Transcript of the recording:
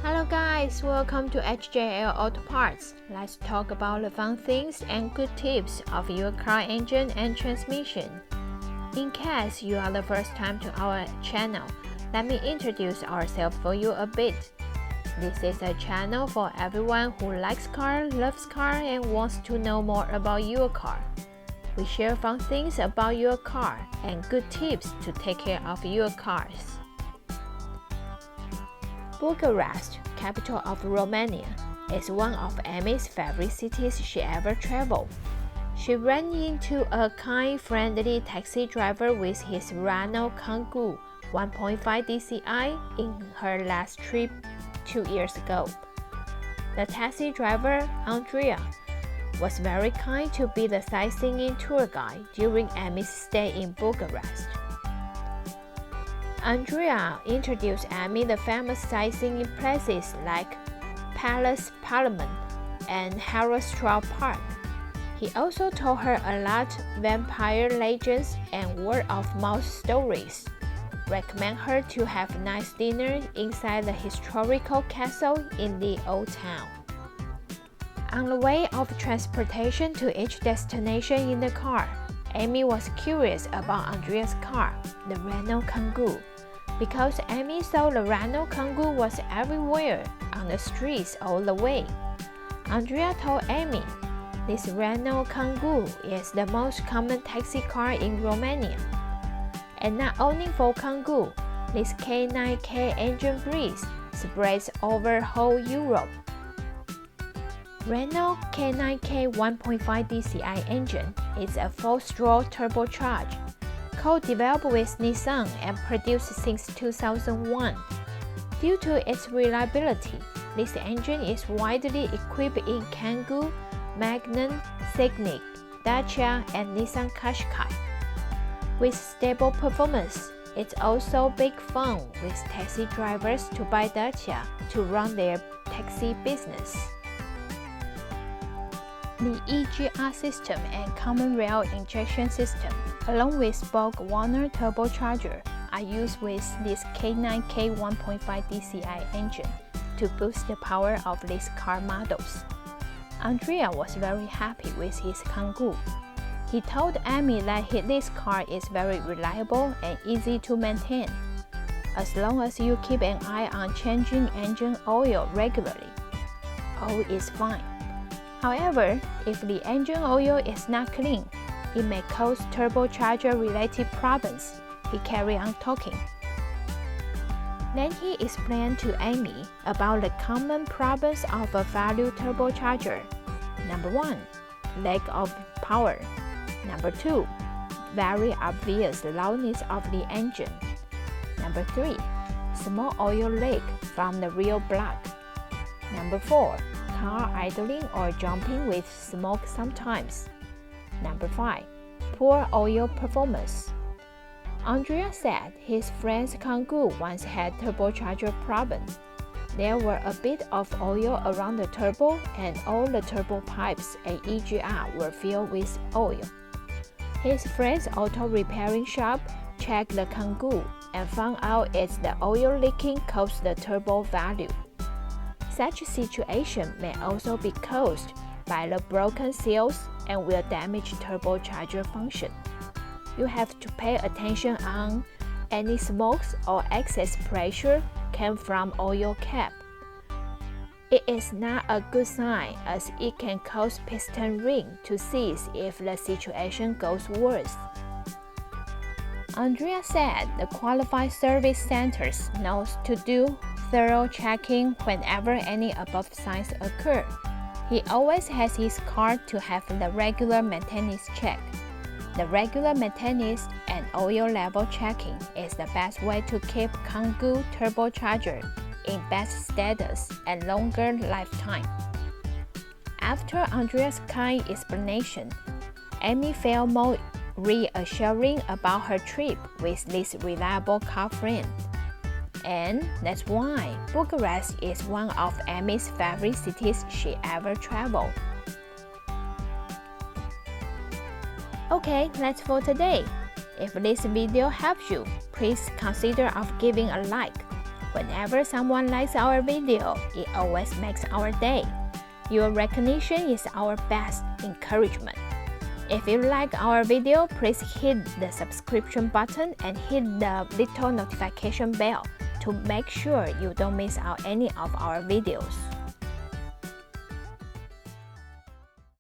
Hello guys, welcome to HJL Auto Parts. Let's talk about the fun things and good tips of your car engine and transmission. In case you are the first time to our channel, let me introduce ourselves for you a bit. This is a channel for everyone who likes car, loves car, and wants to know more about your car. We share fun things about your car and good tips to take care of your cars. Bucharest, capital of Romania, is one of Amy's favorite cities she ever traveled. She ran into a kind, friendly taxi driver with his Renault Kangoo 1.5 DCI in her last trip 2 years ago. The taxi driver, Andrea, was very kind to be the sightseeing tour guide during Amy's stay in Bucharest. Andrea introduced Amy the famous sightseeing places like Palace Parliament and Herostral Park. He also told her a lot vampire legends and word-of-mouth stories. Recommend her to have a nice dinner inside the historical castle in the old town. On the way of transportation to each destination in the car, Amy was curious about Andrea's car, the Renault Kangoo, because Amy saw the Renault Kangoo was everywhere on the streets all the way. Andrea told Amy, this Renault Kangoo is the most common taxi car in Romania. And not only for Kangoo, this K9K engine breeze spreads over whole Europe. Renault K9K 1.5 DCI engine is a 4-stroke turbocharger, co-developed with Nissan and produced since 2001. Due to its reliability, this engine is widely equipped in Kangoo, MEGANE, SCENIC, Dacia, and Nissan Qashqai. With stable performance, it's also big fun with taxi drivers to buy Dacia to run their taxi business. The EGR system and common rail injection system, along with spoke Warner turbocharger, are used with this K9K 1.5 DCI engine to boost the power of these car models. Andrea was very happy with his Kangoo. He told Amy that this car is very reliable and easy to maintain, as long as you keep an eye on changing engine oil regularly. All is fine. However, if the engine oil is not clean, it may cause turbocharger-related problems. He carried on talking. Then he explained to Amy about the common problems of a valve turbocharger. Number 1, lack of power. Number 2, very obvious loudness of the engine. Number 3, small oil leak from the rear block. Number 4, car idling or jumping with smoke sometimes. Number 5, poor oil performance. Andrea said his friend's Kangoo once had turbocharger problems. There were a bit of oil around the turbo and all the turbo pipes and EGR were filled with oil. His friend's auto repairing shop checked the Kangoo and found out it's the oil leaking caused the turbo valve. Such a situation may also be caused by the broken seals and will damage turbocharger function. You have to pay attention on any smokes or excess pressure came from oil cap. It is not a good sign as it can cause piston ring to seize if the situation goes worse. Andrea said the qualified service centers knows to do thorough checking whenever any above signs occur. He always has his car to have the regular maintenance check. The regular maintenance and oil level checking is the best way to keep Kangoo turbocharger in best status and longer lifetime. After Andrea's kind explanation, Amy felt more reassuring about her trip with this reliable car friend. And that's why Bucharest is one of Amy's favorite cities she ever traveled. Okay, that's for today. If this video helps you, please consider of giving a like. Whenever someone likes our video, it always makes our day. Your recognition is our best encouragement. If you like our video, please hit the subscription button and hit the little notification bell to make sure you don't miss out any of our videos.